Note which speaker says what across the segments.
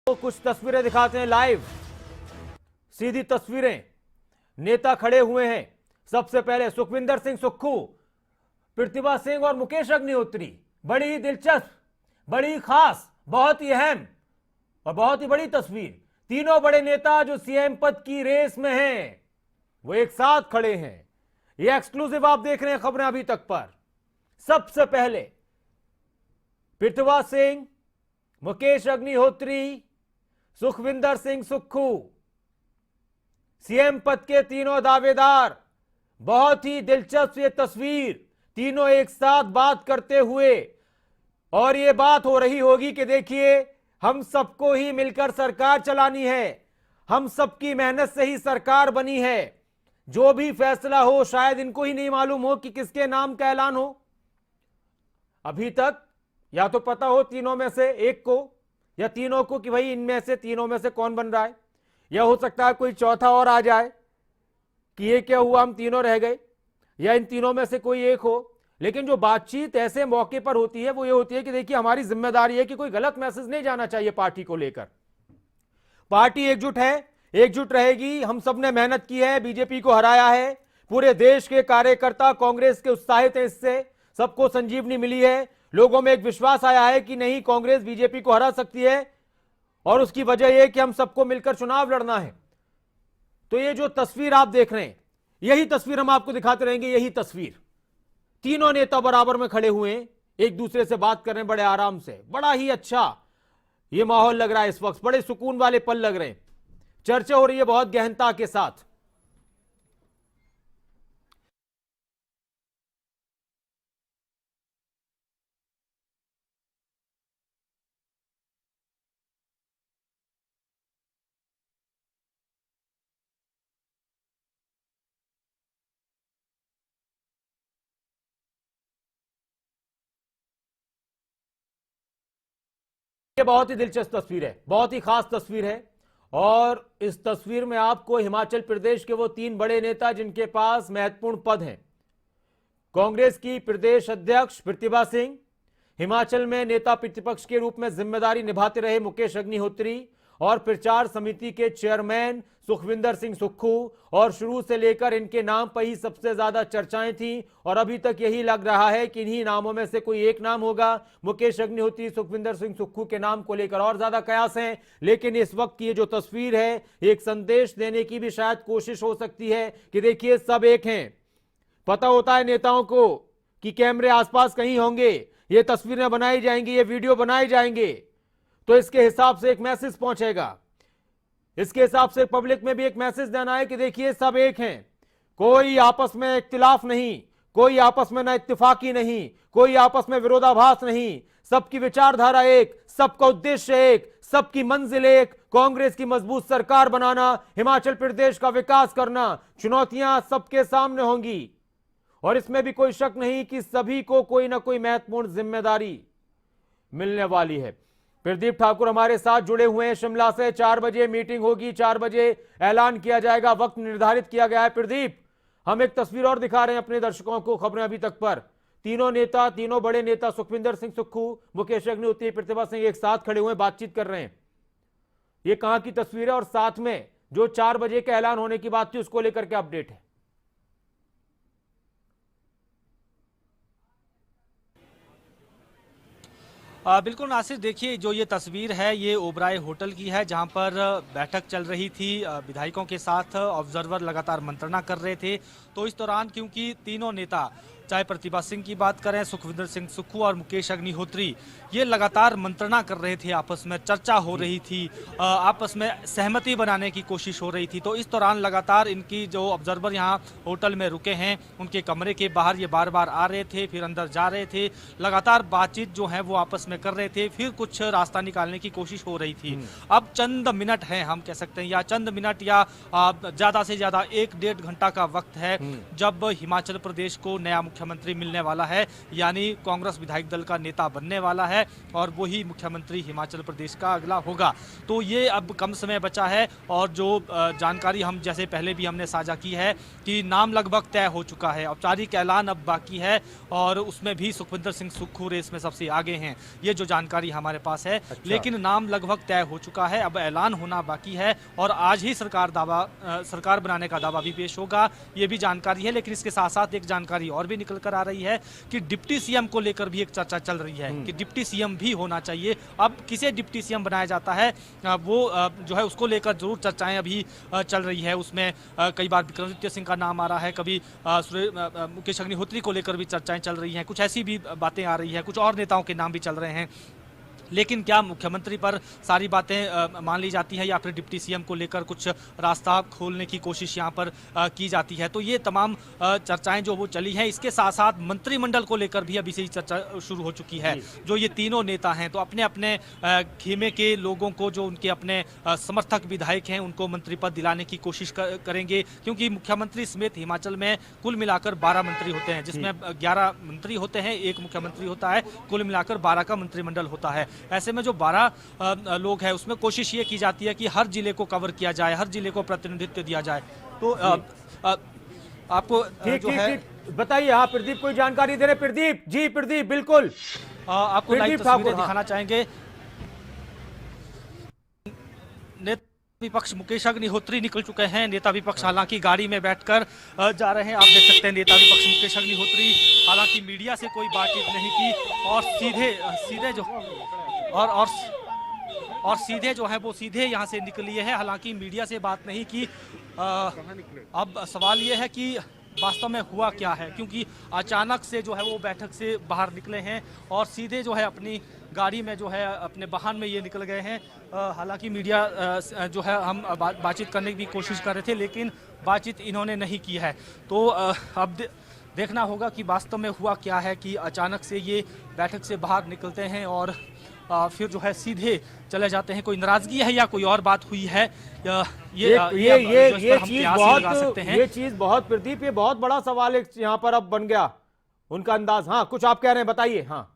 Speaker 1: तो कुछ तस्वीरें दिखाते हैं लाइव, सीधी तस्वीरें। नेता खड़े हुए हैं। सबसे पहले सुखविंदर सिंह सुक्खू, प्रतिभा सिंह और मुकेश अग्निहोत्री। बड़ी ही दिलचस्प, बड़ी ही खास, बहुत ही अहम और बहुत ही बड़ी तस्वीर। तीनों बड़े नेता जो सीएम पद की रेस में हैं, वो एक साथ खड़े हैं। ये एक्सक्लूसिव आप देख रहे हैं खबरें अभी तक पर। सबसे पहले प्रतिभा सिंह, मुकेश अग्निहोत्री, सुखविंदर सिंह सुक्खू, सीएम पद के तीनों दावेदार। बहुत ही दिलचस्प ये तस्वीर, तीनों एक साथ बात करते हुए। और ये बात हो रही होगी कि देखिए, हम सबको ही मिलकर सरकार चलानी है, हम सबकी मेहनत से ही सरकार बनी है। जो भी फैसला हो शायद इनको ही नहीं मालूम हो कि किसके नाम का ऐलान हो। अभी तक या तो पता हो तीनों में से एक को या तीनों को कि भाई इनमें से तीनों में से कौन बन रहा है, या हो सकता है कोई चौथा और आ जाए कि ये क्या हुआ, हम तीनों रह गए, या इन तीनों में से कोई एक हो। लेकिन जो बातचीत ऐसे मौके पर होती है वो ये होती है कि देखिए, हमारी जिम्मेदारी है कि कोई गलत मैसेज नहीं जाना चाहिए पार्टी को लेकर। पार्टी एकजुट है, एकजुट रहेगी। हम सब ने मेहनत की है, बीजेपी को हराया है। पूरे देश के कार्यकर्ता कांग्रेस के उत्साहित हैं, इससे सबको संजीवनी मिली है। लोगों में एक विश्वास आया है कि नहीं, कांग्रेस बीजेपी को हरा सकती है, और उसकी वजह यह कि हम सबको मिलकर चुनाव लड़ना है। तो ये जो तस्वीर आप देख रहे हैं, यही तस्वीर हम आपको दिखाते रहेंगे। यही तस्वीर, तीनों नेता बराबर में खड़े हुए हैं, एक दूसरे से बात कर रहे हैं बड़े आराम से। बड़ा ही अच्छा ये माहौल लग रहा है इस वक्त, बड़े सुकून वाले पल लग रहे हैं। चर्चा हो रही है बहुत गहनता के साथ। ये बहुत ही दिलचस्प तस्वीर है, बहुत ही खास तस्वीर है। और इस तस्वीर में आपको हिमाचल प्रदेश के वो तीन बड़े नेता जिनके पास महत्वपूर्ण पद हैं। कांग्रेस की प्रदेश अध्यक्ष प्रतिभा सिंह, हिमाचल में नेता प्रतिपक्ष के रूप में जिम्मेदारी निभाते रहे मुकेश अग्निहोत्री, और प्रचार समिति के चेयरमैन सुखविंदर सिंह सुक्खू। और शुरू से लेकर इनके नाम पर ही सबसे ज्यादा चर्चाएं थी, और अभी तक यही लग रहा है कि इन्हीं नामों में से कोई एक नाम होगा। मुकेश अग्निहोत्री, सुखविंदर सिंह सुक्खू के नाम को लेकर और ज्यादा कयास हैं। लेकिन इस वक्त की ये जो तस्वीर है, एक संदेश देने की भी शायद कोशिश हो सकती है कि देखिए, सब एक हैं। पता होता है नेताओं को कि कैमरे आसपास कहीं होंगे, ये तस्वीरें बनाई जाएंगी, ये वीडियो बनाए जाएंगे, तो इसके हिसाब से एक मैसेज पहुंचेगा। इसके हिसाब से पब्लिक में भी एक मैसेज देना है कि देखिए, सब एक हैं, कोई आपस में इख्तिलाफ नहीं, कोई आपस में ना इत्तेफाकी नहीं, कोई आपस में विरोधाभास नहीं। सबकी विचारधारा एक, सबका उद्देश्य एक, सबकी मंजिल एक, कांग्रेस की मजबूत सरकार बनाना, हिमाचल प्रदेश का विकास करना। चुनौतियां सबके सामने होंगी, और इसमें भी कोई शक नहीं कि सभी को कोई ना कोई महत्वपूर्ण जिम्मेदारी मिलने वाली है। प्रदीप ठाकुर हमारे साथ जुड़े हुए हैं शिमला से। 4 बजे मीटिंग होगी, 4 बजे ऐलान किया जाएगा, वक्त निर्धारित किया गया है। प्रदीप, हम एक तस्वीर और दिखा रहे हैं अपने दर्शकों को खबरें अभी तक पर। तीनों नेता, तीनों बड़े नेता सुखविंदर सिंह सुक्खू, मुकेश अग्निहोत्री, प्रतिभा सिंह एक साथ खड़े हुए बातचीत कर रहे हैं। ये कहां की तस्वीर है, और साथ में जो 4 बजे का ऐलान होने की बात थी उसको लेकर के अपडेट है?
Speaker 2: बिल्कुल नासिर, देखिए जो ये तस्वीर है ये ओबराय होटल की है, जहां पर बैठक चल रही थी। विधायकों के साथ ऑब्जर्वर लगातार मंत्रणा कर रहे थे। तो इस दौरान क्योंकि तीनों नेता, चाहे प्रतिभा सिंह की बात करें, सुखविंदर सिंह सुक्खू और मुकेश अग्निहोत्री, ये लगातार मंत्रणा कर रहे थे, आपस में चर्चा हो रही थी, आपस में सहमति बनाने की कोशिश हो रही थी। तो इस दौरान लगातार इनकी जो ऑब्जर्वर यहाँ होटल में रुके हैं, उनके कमरे के बाहर ये बार बार आ रहे थे, फिर अंदर जा रहे थे, लगातार बातचीत जो है वो आपस में कर रहे थे, फिर कुछ रास्ता निकालने की कोशिश हो रही थी। अब चंद मिनट हैं, हम कह सकते हैं, या चंद मिनट या ज़्यादा से ज़्यादा 1-1.5 घंटा का वक्त है, जब हिमाचल प्रदेश को नया मुख्यमंत्री मिलने वाला है, यानी कांग्रेस विधायक दल का नेता बनने वाला है और वही मुख्यमंत्री हिमाचल प्रदेश का अगला होगा। तो ये अब कम समय बचा है और जो जानकारी हम जैसे पहले भी हमने साझा की है कि नाम लगभग तय हो चुका है, औपचारिक ऐलान अब बाकी है और उसमें भी सुखविंदर सिंह सुक्खू रेस में सबसे आगे हैं, ये जो जानकारी हमारे पास है।
Speaker 1: अच्छा।
Speaker 2: लेकिन नाम लगभग तय हो चुका है, अब ऐलान होना बाकी है और आज ही सरकार बनाने का दावा भी पेश होगा, ये भी जानकारी है। लेकिन इसके साथ साथ एक जानकारी और भी निकल कर आ रही है कि डिप्टी सीएम को लेकर भी एक चर्चा चल रही है कि डिप्टी सीएम भी होना चाहिए। अब किसे डिप्टी सीएम बनाया जाता है वो जो है उसको लेकर जरूर चर्चाएं अभी चल रही है। उसमें कई बार विक्रमादित्य सिंह का नाम आ रहा है, कभी मुकेश अग्निहोत्री को लेकर भी चर्चाएं चल रही हैं, कुछ ऐसी भी बातें आ रही है, कुछ और नेताओं के नाम भी चल रहे हैं। लेकिन क्या मुख्यमंत्री पर सारी बातें मान ली जाती हैं या फिर डिप्टी सीएम को लेकर कुछ रास्ता खोलने की कोशिश यहाँ पर की जाती है? तो ये तमाम चर्चाएं जो वो चली हैं। इसके साथ साथ मंत्रिमंडल को लेकर भी अभी से ही चर्चा शुरू हो चुकी है। जो ये तीनों नेता हैं तो अपने अपने खेमे के लोगों को, जो उनके अपने समर्थक विधायक हैं, उनको मंत्री पद दिलाने की कोशिश करेंगे, क्योंकि मुख्यमंत्री समेत हिमाचल में कुल मिलाकर 12 मंत्री होते हैं, जिसमें 11 मंत्री होते हैं, एक मुख्यमंत्री होता है, कुल मिलाकर 12 का मंत्रिमंडल होता है। ऐसे में जो 12 लोग हैं उसमें कोशिश ये की जाती है कि हर जिले को कवर किया जाए, हर जिले को प्रतिनिधित्व दिया जाए। तो आपको जो है
Speaker 1: बताइए। हाँ प्रदीप कोई जानकारी दे रहे? प्रदीप जी, प्रदीप बिल्कुल
Speaker 2: आपको लाइव तस्वीरें दिखाना चाहेंगे। नेता विपक्ष मुकेश अग्निहोत्री निकल चुके हैं। नेता विपक्ष हालांकि गाड़ी में बैठकर जा रहे हैं, आप देख सकते हैं। नेता विपक्ष मुकेश अग्निहोत्री हालांकि मीडिया से कोई बातचीत नहीं की और सीधे जो और सीधे जो है वो सीधे यहाँ से निकली है। हालांकि मीडिया से बात नहीं की। अब सवाल ये है कि वास्तव में हुआ क्या है, क्योंकि अचानक से जो है वो बैठक से बाहर निकले हैं और सीधे जो है अपनी गाड़ी में जो है अपने वाहन में ये निकल गए हैं। हालांकि मीडिया जो है हम बातचीत करने की भी कोशिश कर रहे थे, लेकिन बातचीत इन्होंने नहीं की है। तो अब देखना होगा कि वास्तव में हुआ क्या है कि अचानक से ये बैठक से बाहर निकलते हैं और फिर जो है सीधे चले जाते हैं। कोई नाराजगी है या कोई और बात हुई है,
Speaker 1: ये चीज बहुत प्रदीप, ये बहुत बड़ा सवाल एक यहाँ पर अब बन गया उनका अंदाज। हाँ कुछ आप कह रहे हैं, बताइए। हाँ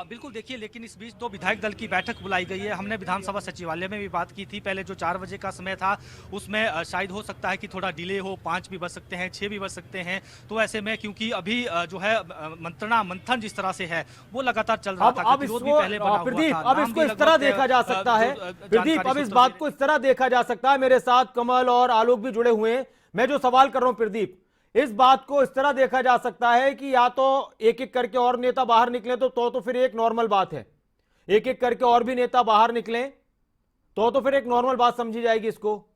Speaker 2: बिल्कुल देखिए, लेकिन इस बीच 2 विधायक दल की बैठक बुलाई गई है। हमने विधानसभा सचिवालय में भी बात की थी। पहले जो 4 बजे का समय था उसमें शायद हो सकता है कि थोड़ा डिले हो, 5 भी बज सकते हैं, 6 भी बज सकते हैं। तो ऐसे में क्योंकि अभी जो है मंथन जिस तरह से है वो लगातार चल रहा था, विरोध भी पहले बना हुआ था।
Speaker 1: अब इसको इस तरह देखा जा सकता है प्रदीप, अब इस बात को इस तरह देखा जा सकता है। मेरे साथ कमल और आलोक भी जुड़े हुए हैं। मैं जो सवाल कर रहा हूं प्रदीप, इस बात को इस तरह देखा जा सकता है कि या तो एक एक करके और नेता बाहर निकले तो फिर एक नॉर्मल बात है, एक एक करके और भी नेता बाहर निकले तो फिर एक नॉर्मल बात समझी जाएगी इसको,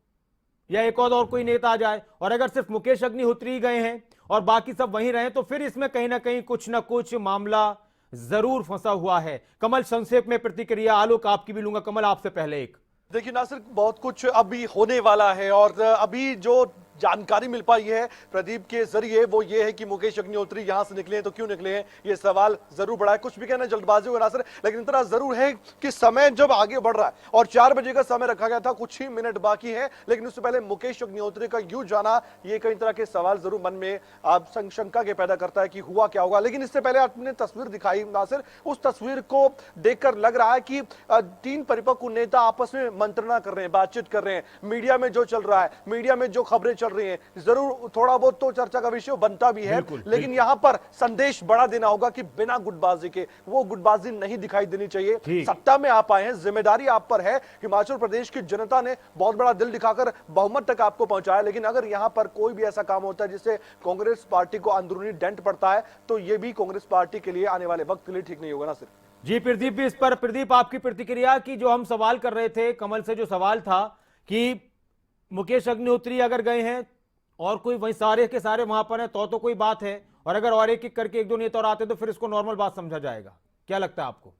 Speaker 1: या एक और कोई नेता आ जाए। और अगर सिर्फ मुकेश अग्निहोत्री गए हैं और बाकी सब वहीं रहे तो फिर इसमें कहीं ना कहीं कुछ ना कुछ मामला जरूर फंसा हुआ है। कमल संक्षेप में प्रतिक्रिया, आलोक आपकी भी लूंगा। कमल आपसे पहले एक
Speaker 3: देखिए नासिर, बहुत कुछ अभी होने वाला है और अभी जो जानकारी मिल पाई है प्रदीप के जरिए वो ये है कि मुकेश अग्निहोत्री यहां से निकले हैं तो क्यों निकले हैं, ये सवाल जरूर बड़ा है। कुछ भी कहना जल्दबाजी होगा नासिर, लेकिन इतना जरूर है कि समय जब आगे बढ़ रहा है और 4 बजे का समय रखा गया था, कुछ ही मिनट बाकी है, लेकिन उससे पहले मुकेश अग्निहोत्री का यूं जाना ये कई तरह के सवाल जरूर मन में आप शंका के पैदा करता है कि हुआ क्या होगा। लेकिन इससे पहले आपने तस्वीर दिखाई नासिर, उस तस्वीर को देखकर लग रहा है कि 3 परिपक्व नेता आपस में मंत्रणा कर रहे हैं, बातचीत कर रहे हैं। मीडिया में जो चल रहा है, मीडिया में जो खबरें चल रही हैं, जरूर थोड़ा बहुत तो चर्चा का विषय बनता भी है, लेकिन यहां पर संदेश बड़ा देना होगा कि बिना गुटबाजी के, वो गुटबाजी नहीं दिखाई देनी चाहिए। सत्ता में आप आए हैं, जिम्मेदारी आप पर है। हिमाचल प्रदेश की जनता ने बहुत बड़ा दिल दिखाकर बहुमत तक आपको पहुंचाया, लेकिन अगर यहां पर कोई भी ऐसा काम होता है जिससे कांग्रेस पार्टी को अंदरूनी डेंट पड़ता है तो यह भी कांग्रेस पार्टी के लिए आने वाले वक्त के लिए ठीक नहीं होगा ना सिर्फ।
Speaker 1: जी प्रदीप भी इस पर, प्रदीप आपकी प्रतिक्रिया की जो हम सवाल कर रहे थे कमल से, जो सवाल था कि मुकेश अग्निहोत्री अगर गए हैं और कोई वही सारे के सारे वहां पर हैं तो कोई बात है, और अगर और एक करके 1-2 नेता और आते तो फिर इसको नॉर्मल बात समझा जाएगा। क्या लगता है आपको?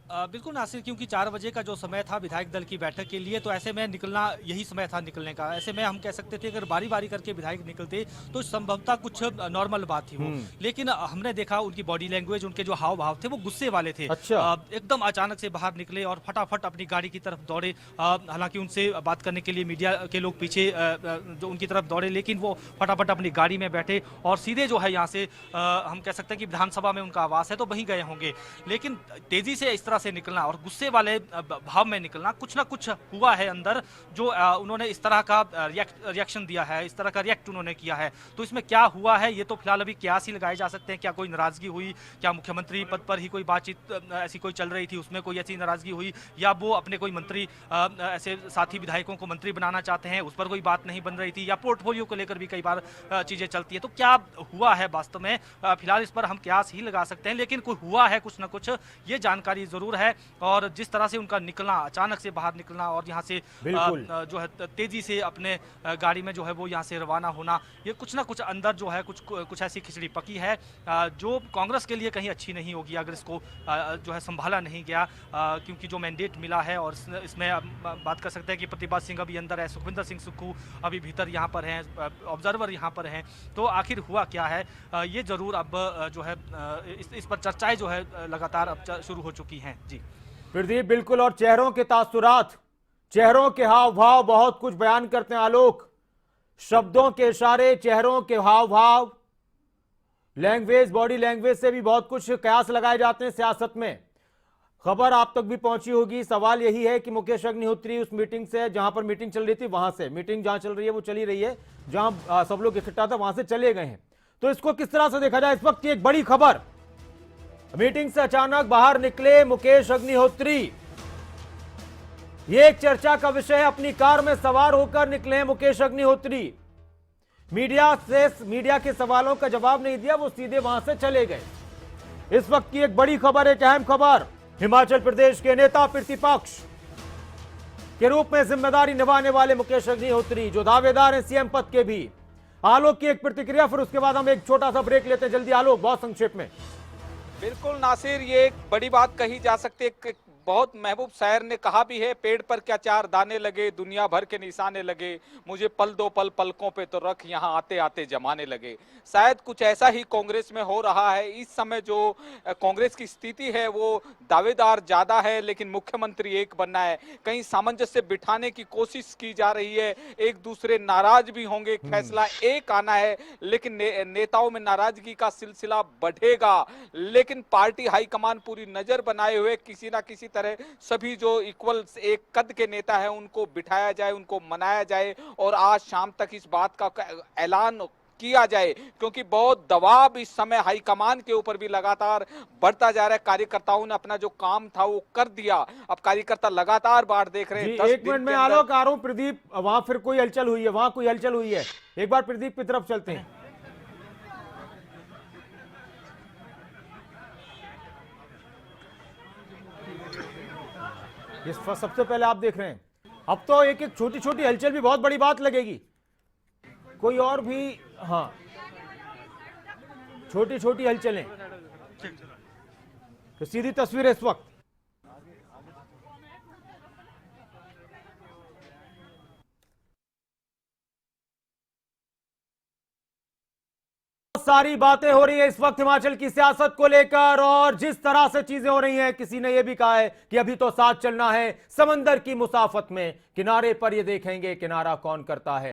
Speaker 2: बिल्कुल नासिर, क्योंकि 4 बजे का जो समय था विधायक दल की बैठक के लिए, तो ऐसे में निकलना यही समय था निकलने का। ऐसे में हम कह सकते थे अगर बारी बारी करके विधायक निकलते तो संभवतः कुछ नॉर्मल बात थी वो। लेकिन हमने देखा उनकी बॉडी लैंग्वेज, उनके जो हाव भाव थे वो गुस्से वाले थे।
Speaker 1: अच्छा।
Speaker 2: एकदम अचानक से बाहर निकले और फटाफट अपनी गाड़ी की तरफ दौड़े। हालांकि उनसे बात करने के लिए मीडिया के लोग पीछे जो उनकी तरफ दौड़े, लेकिन वो फटाफट अपनी गाड़ी में बैठे और सीधे जो है यहाँ से हम कह सकते हैं कि विधानसभा में उनका आवास है तो वहीं गए होंगे। लेकिन तेजी से इस तरह से निकलना और गुस्से वाले भाव में निकलना, कुछ ना कुछ हुआ है अंदर जो उन्होंने इस तरह का रिएक्शन दिया है, इस तरह का रिएक्ट उन्होंने किया है। तो इसमें क्या हुआ है ये तो फिलहाल अभी कयास ही लगाए जा सकते हैं। क्या कोई नाराजगी हुई, क्या मुख्यमंत्री पद पर ही कोई बातचीत ऐसी कोई चल रही थी, उसमें कोई ऐसी नाराजगी हुई, या वो अपने कोई मंत्री ऐसे साथी विधायकों को मंत्री बनाना चाहते हैं, उस पर कोई बात नहीं बन रही थी, या पोर्टफोलियो को लेकर भी कई बार चीजें चलती है। तो क्या हुआ है वास्तव में, फिलहाल इस पर हम कयास ही लगा सकते हैं, लेकिन कोई हुआ है कुछ ना कुछ, ये जानकारी जरूर है। और जिस तरह से उनका निकलना, अचानक से बाहर निकलना और यहाँ से जो है तेजी से अपने गाड़ी में जो है वो यहाँ से रवाना होना, ये कुछ ना कुछ अंदर जो है कुछ ऐसी खिचड़ी पकी है जो कांग्रेस के लिए कहीं अच्छी नहीं होगी अगर इसको जो है संभाला नहीं गया। क्योंकि जो मैंडेट मिला है और इसमें बात कर सकते हैं कि प्रतिभा सिंह अभी अंदर है, सुखविंदर सिंह सुक्खू अभी भीतर यहाँ पर हैं, ऑब्जर्वर यहाँ पर हैं। तो आखिर हुआ क्या है ये जरूर अब जो है इस पर चर्चाएं जो है लगातार अब शुरू हो चुकी हैं। जी
Speaker 1: प्रदीप, बिल्कुल। और चेहरों के तासुरात, चेहरों के हाव भाव बहुत कुछ बयान करते हैं आलोक। शब्दों के इशारे, चेहरों के हाव भाव, लैंग्वेज, बॉडी लैंग्वेज से भी बहुत कुछ कयास लगाए जाते हैं सियासत में। खबर आप तक भी पहुंची होगी। सवाल यही है कि मुकेश अग्निहोत्री उस मीटिंग से, जहां पर मीटिंग चल रही थी, वहां से, मीटिंग जहां चल रही है वो चली रही है, जहां सब लोग इकट्ठा था वहां से चले गए हैं। तो इसको किस तरह से देखा जाए? इस वक्त की एक बड़ी खबर, मीटिंग से अचानक बाहर निकले मुकेश अग्निहोत्री। ये एक चर्चा का विषय है। अपनी कार में सवार होकर निकले मुकेश अग्निहोत्री। मीडिया के सवालों का जवाब नहीं दिया, वो सीधे वहां से चले गए। इस वक्त की एक बड़ी खबर, एक अहम खबर, हिमाचल प्रदेश के नेता प्रतिपक्ष के रूप में जिम्मेदारी निभाने वाले मुकेश अग्निहोत्री, जो दावेदार हैं सीएम पद के भी। आलोक की एक प्रतिक्रिया, फिर उसके बाद हम एक छोटा सा ब्रेक लेते हैं। जल्दी आलोक, बहुत संक्षेप में।
Speaker 4: बिल्कुल नासिर, ये एक बड़ी बात कही जा सकती है। बहुत महबूब शायर ने कहा भी है, पेड़ पर क्या चार दाने लगे, दुनिया भर के निशाने लगे, मुझे पल दो पल पलकों पे तो रख, यहाँ आते आते जमाने लगे। शायद कुछ ऐसा ही कांग्रेस में हो रहा है। इस समय जो कांग्रेस की स्थिति है वो दावेदार ज्यादा है, लेकिन मुख्यमंत्री एक बनना है। कहीं सामंजस्य बिठाने की कोशिश की जा रही है, एक दूसरे नाराज भी होंगे, फैसला एक आना है, लेकिन नेताओं में नाराजगी का सिलसिला बढ़ेगा। लेकिन पार्टी हाईकमान पूरी नजर बनाए हुए किसी ना किसी तरह सभी जो इक्वल एक कद के नेता है उनको बिठाया जाए, उनको मनाया जाए और आज शाम तक इस बात का ऐलान किया जाए, क्योंकि बहुत दबाव इस समय हाईकमान के ऊपर भी लगातार बढ़ता जा रहा है। कार्यकर्ताओं ने अपना जो काम था वो कर दिया, अब कार्यकर्ता लगातार बाढ़ देख रहे हैं।
Speaker 1: 1 मिनट में आलोक आ रहा हूं। प्रदीप, वहां फिर कोई हलचल हुई है? वहां कोई हलचल हुई है? एक बार प्रदीप की तरफ चलते हैं। सबसे पहले आप देख रहे हैं, अब तो एक एक छोटी छोटी हलचल भी बहुत बड़ी बात लगेगी। कोई और भी, हाँ, छोटी छोटी हलचलें, तो सीधी तस्वीर इस वक्त सारी बातें हो रही है इस वक्त हिमाचल की सियासत को लेकर, और जिस तरह से चीजें हो रही हैं, किसी ने यह भी कहा है कि अभी तो साथ चलना है समंदर की मुसाफत में, किनारे पर ये देखेंगे किनारा कौन करता है।